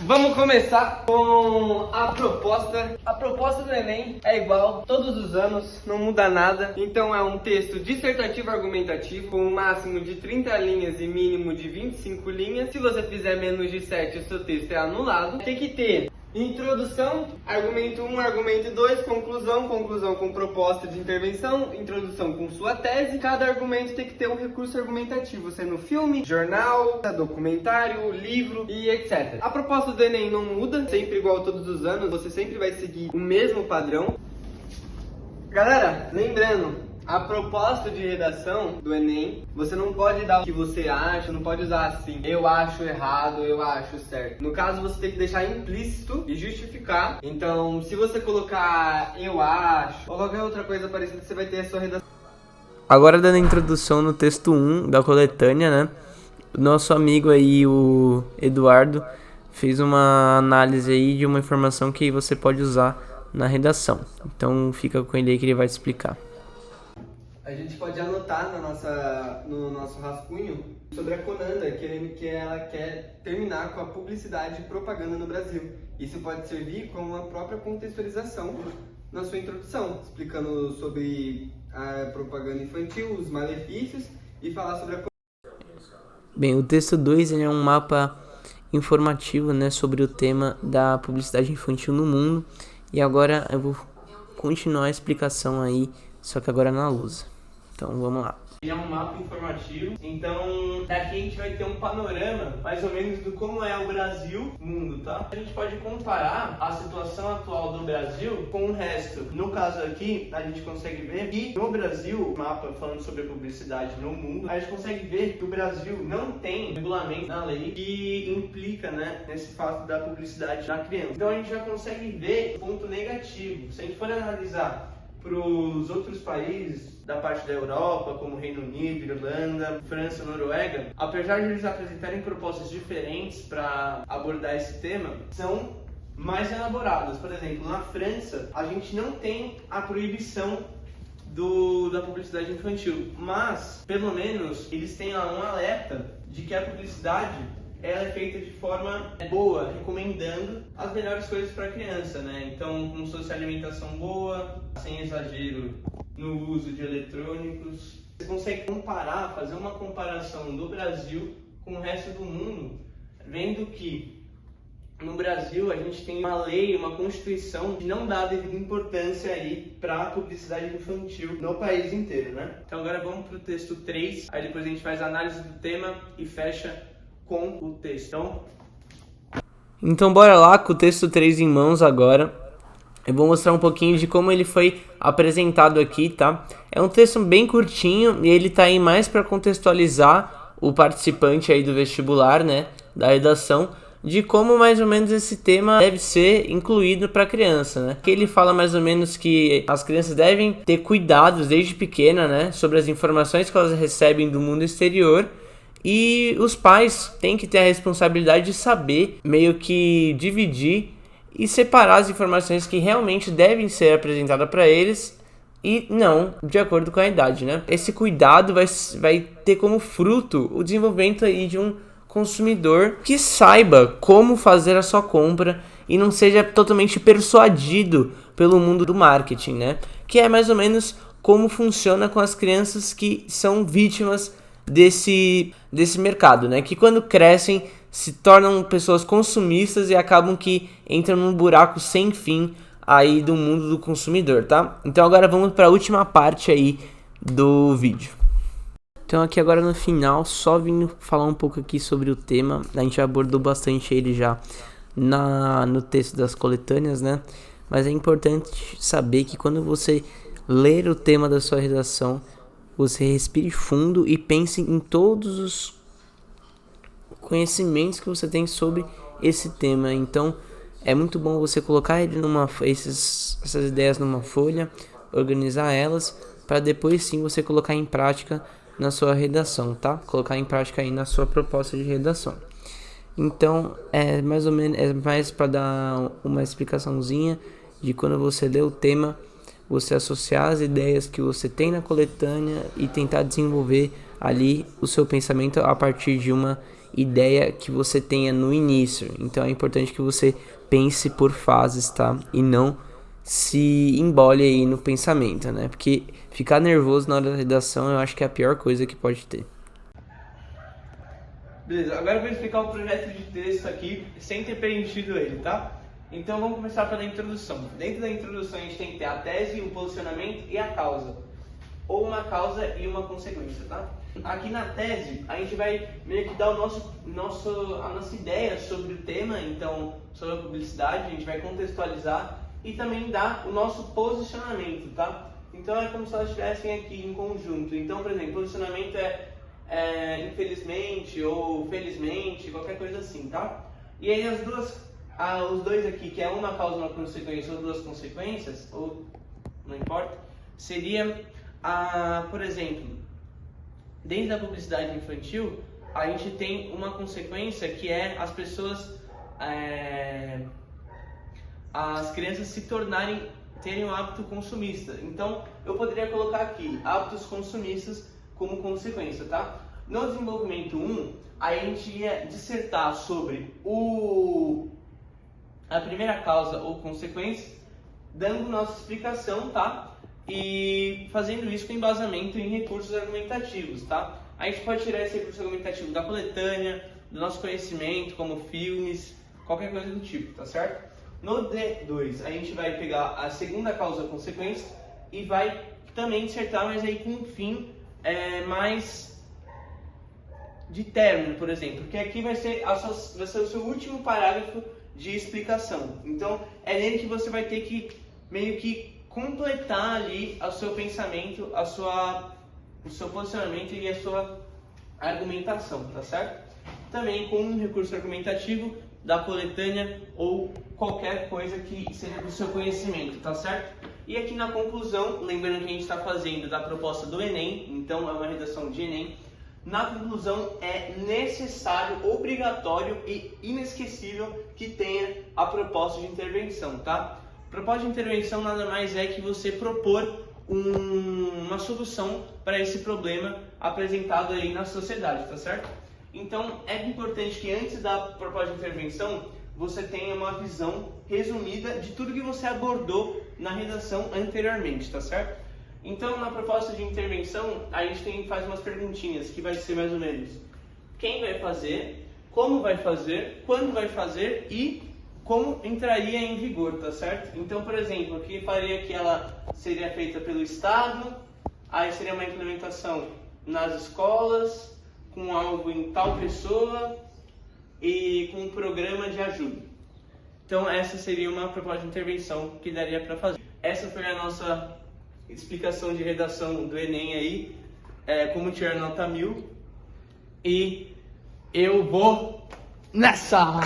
Vamos começar com a proposta. A proposta do Enem é igual todos os anos, não muda nada. Então é um texto dissertativo argumentativo com um máximo de 30 linhas e mínimo de 25 linhas. Se você fizer menos de 7, o seu texto é anulado. Tem que ter introdução, argumento 1, argumento 2, conclusão, conclusão com proposta de intervenção, introdução com sua tese. Cada argumento tem que ter um recurso argumentativo, sendo filme, jornal, documentário, livro e etc. A proposta do Enem não muda, sempre igual todos os anos, você sempre vai seguir o mesmo padrão. Galera, lembrando, a proposta de redação do Enem, você não pode dar o que você acha, não pode usar assim, eu acho errado, eu acho certo. No caso, você tem que deixar implícito e justificar. Então, se você colocar eu acho, ou qualquer outra coisa parecida, você vai ter a sua redação. Agora, dando a introdução no texto 1 da coletânea, né? O nosso amigo aí, o Eduardo, fez uma análise aí de uma informação que você pode usar na redação. Então, fica com ele aí que ele vai te explicar. A gente pode anotar no nosso rascunho sobre a Conanda, que ela quer terminar com a publicidade e propaganda no Brasil. Isso pode servir como uma própria contextualização na sua introdução, explicando sobre a propaganda infantil, os malefícios e falar sobre a... Bem, o texto 2 é um mapa informativo, né, sobre o tema da publicidade infantil no mundo. E agora eu vou continuar a explicação aí, só que agora na lousa. Então vamos lá. Ele é um mapa informativo, então daqui a gente vai ter um panorama mais ou menos do como é o Brasil, mundo, tá? A gente pode comparar a situação atual do Brasil com o resto. No caso aqui, a gente consegue ver que no Brasil, mapa falando sobre a publicidade no mundo, a gente consegue ver que o Brasil não tem regulamento na lei que implica, né, nesse fato da publicidade na criança. Então a gente já consegue ver o ponto negativo. Se a gente for analisar para os outros países da parte da Europa, como Reino Unido, Irlanda, França, Noruega, apesar de eles apresentarem propostas diferentes para abordar esse tema, são mais elaboradas. Por exemplo, na França, a gente não tem a proibição da publicidade infantil, mas, pelo menos, eles têm lá um alerta de que a publicidade ela é feita de forma boa, recomendando as melhores coisas para a criança, né? Então, como se fosse alimentação boa, sem exagero no uso de eletrônicos. Você consegue comparar, fazer uma comparação do Brasil com o resto do mundo, vendo que no Brasil a gente tem uma lei, uma constituição que não dá a devida importância aí para a publicidade infantil no país inteiro, né? Então agora vamos para o texto 3, aí depois a gente faz a análise do tema e fecha com o texto. Então bora lá com o texto 3 em mãos agora. Eu vou mostrar um pouquinho de como ele foi apresentado aqui, tá? É um texto bem curtinho e ele tá aí mais para contextualizar o participante aí do vestibular, né, da redação, de como mais ou menos esse tema deve ser incluído para a criança, né? Que ele fala mais ou menos que as crianças devem ter cuidados desde pequena, né, sobre as informações que elas recebem do mundo exterior. E os pais têm que ter a responsabilidade de saber meio que dividir e separar as informações que realmente devem ser apresentadas para eles e não de acordo com a idade, né? Esse cuidado vai ter como fruto o desenvolvimento aí de um consumidor que saiba como fazer a sua compra e não seja totalmente persuadido pelo mundo do marketing, né? Que é mais ou menos como funciona com as crianças que são vítimas desse mercado, né? Que quando crescem se tornam pessoas consumistas e acabam que entram num buraco sem fim aí do mundo do consumidor, tá? Então agora vamos para a última parte aí do vídeo. Então aqui agora no final, só vim falar um pouco aqui sobre o tema. A gente abordou bastante ele já no texto das coletâneas, né? Mas é importante saber que quando você ler o tema da sua redação, você respire fundo e pense em todos os conhecimentos que você tem sobre esse tema. Então é muito bom você colocar ele essas ideias numa folha, organizar elas, para depois sim você colocar em prática na sua redação, tá? Colocar em prática aí na sua proposta de redação. Então é mais para dar uma explicaçãozinha de quando você lê o tema, você associar as ideias que você tem na coletânea e tentar desenvolver ali o seu pensamento a partir de uma ideia que você tenha no início. Então é importante que você pense por fases, tá? E não se embole aí no pensamento, né? Porque ficar nervoso na hora da redação eu acho que é a pior coisa que pode ter. Beleza, agora eu vou explicar o projeto de texto aqui sem ter preenchido ele, tá? Então vamos começar pela introdução. Dentro da introdução a gente tem que ter a tese, o posicionamento e a causa. Ou uma causa e uma consequência, tá? Aqui na tese a gente vai meio que dar a nossa ideia sobre o tema, então sobre a publicidade, a gente vai contextualizar e também dar o nosso posicionamento, tá? Então é como se elas estivessem aqui em conjunto. Então, por exemplo, posicionamento é infelizmente ou felizmente, qualquer coisa assim, tá? E aí os dois aqui, que é uma causa, uma consequência ou duas consequências, ou não importa, seria, por exemplo, dentro da publicidade infantil, a gente tem uma consequência que é as crianças terem um hábito consumista. Então, eu poderia colocar aqui hábitos consumistas como consequência, tá? No desenvolvimento 1, a gente ia dissertar sobre a primeira causa ou consequência, dando nossa explicação, tá? E fazendo isso com embasamento em recursos argumentativos, tá? A gente pode tirar esse recurso argumentativo da coletânea, do nosso conhecimento, como filmes, qualquer coisa do tipo, tá certo? No D2, a gente vai pegar a segunda causa ou consequência e vai também dissertar, mas aí com um fim mais de término, por exemplo, porque aqui vai ser o seu último parágrafo de explicação. Então, é nele que você vai ter que meio que completar ali o seu pensamento, o seu posicionamento e a sua argumentação, tá certo? Também com um recurso argumentativo da coletânea ou qualquer coisa que seja do seu conhecimento, tá certo? E aqui na conclusão, lembrando que a gente está fazendo da proposta do Enem, então é uma redação de Enem, na conclusão é necessário, obrigatório e inesquecível que tenha a proposta de intervenção, tá? Proposta de intervenção nada mais é que você propor uma solução para esse problema apresentado aí na sociedade, tá certo? Então é importante que antes da proposta de intervenção você tenha uma visão resumida de tudo que você abordou na redação anteriormente, tá certo? Então na proposta de intervenção a gente faz umas perguntinhas que vai ser mais ou menos quem vai fazer, como vai fazer, quando vai fazer e como entraria em vigor, tá certo? Então, por exemplo, aqui faria que ela seria feita pelo Estado, aí seria uma implementação nas escolas, com algo em tal pessoa e com um programa de ajuda. Então, essa seria uma proposta de intervenção que daria para fazer. Essa foi a nossa explicação de redação do Enem aí, como tirar nota 1000. E eu vou nessa!